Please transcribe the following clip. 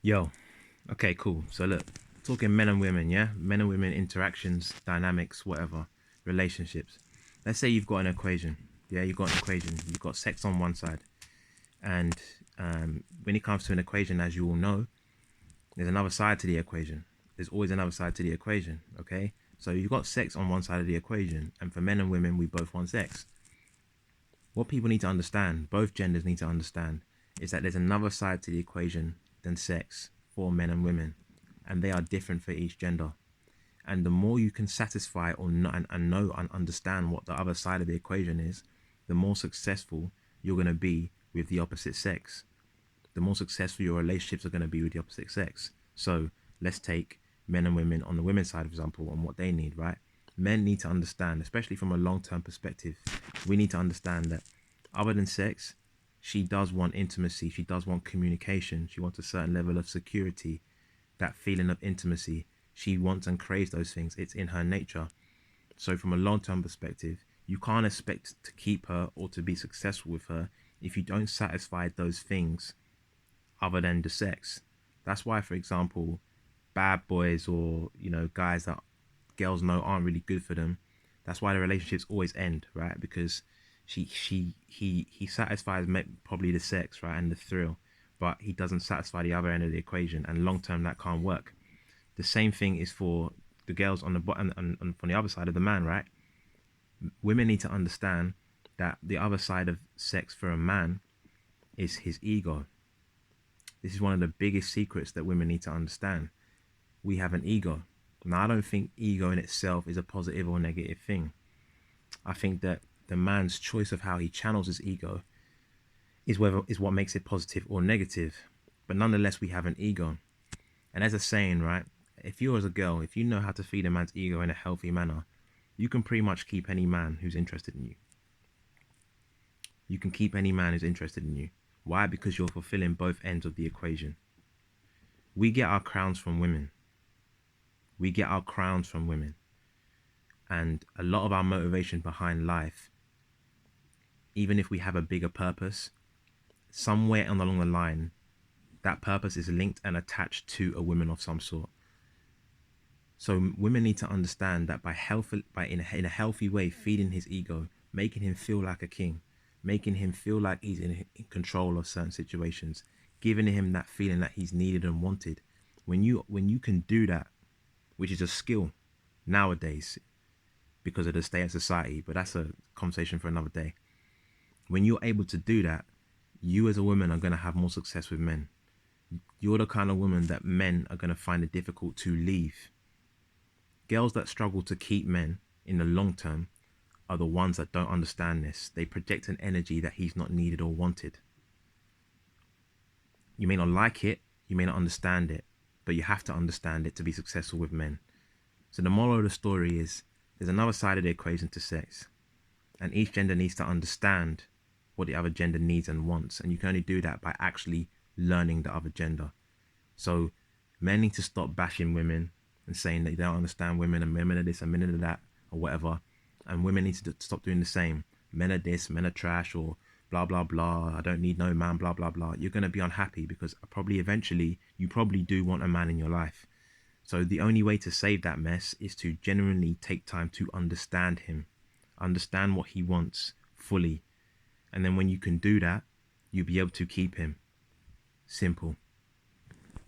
Yo, okay, cool. So look, talking men and women, yeah? Men and women interactions, dynamics, whatever, relationships. Let's say you've got an equation. Yeah, you've got an equation. You've got sex on one side. And when it comes to an equation, as you all know, there's another side to the equation. There's always another side to the equation, okay? So you've got sex on one side of the equation. And for men and women, we both want sex. What people need to understand, both genders need to understand, is that there's another side to the equation than sex for men and women, and they are different for each gender. And the more you can satisfy or not, and know and understand what the other side of the equation is, the more successful you're going to be with the opposite sex. The more successful your relationships are going to be with the opposite sex. So let's take men and women on the women's side, for example, on what they need, right? Men need to understand, especially from a long-term perspective, we need to understand that other than sex, she does want intimacy, she does want communication, she wants a certain level of security, that feeling of intimacy. She wants and craves those things. It's in her nature. So from a long-term perspective, you can't expect to keep her or to be successful with her if you don't satisfy those things other than the sex. That's why, for example, bad boys or guys that girls know aren't really good for them. That's why the relationships always end, right? Because he satisfies probably the sex, right, and the thrill, but he doesn't satisfy the other end of the equation, and long term that can't work. The same thing is for the girls on the bottom and from the other side of the man, right? Women need to understand that the other side of sex for a man is his ego. This is one of the biggest secrets that women need to understand. We have an ego. Now, I don't think ego in itself is a positive or negative thing. I think that the man's choice of how he channels his ego is what makes it positive or negative. But nonetheless, we have an ego. And as a saying, right? If you as a girl, if you know how to feed a man's ego in a healthy manner, you can pretty much keep any man who's interested in you. You can keep any man who's interested in you. Why? Because you're fulfilling both ends of the equation. We get our crowns from women. We get our crowns from women. And a lot of our motivation behind life, even if we have a bigger purpose, somewhere along the line, that purpose is linked and attached to a woman of some sort. So women need to understand that in a healthy way, feeding his ego, making him feel like a king, making him feel like he's in control of certain situations, giving him that feeling that he's needed and wanted. When you can do that, which is a skill nowadays because of the state of society, but that's a conversation for another day. When you're able to do that, you as a woman are going to have more success with men. You're the kind of woman that men are going to find it difficult to leave. Girls that struggle to keep men in the long term are the ones that don't understand this. They project an energy that he's not needed or wanted. You may not like it, you may not understand it, but you have to understand it to be successful with men. So the moral of the story is there's another side of the equation to sex, and each gender needs to understand what the other gender needs and wants, and you can only do that by actually learning the other gender. So men need to stop bashing women and saying that they don't understand women and women are this and men are that or whatever, and women need to stop doing the same. Men are this, men are trash, or blah blah blah, I don't need no man, blah blah blah. You're going to be unhappy because probably eventually you probably do want a man in your life. So the only way to save that mess is to genuinely take time to understand him, understand what he wants fully, and then when you can do that, you'll be able to keep him. Simple.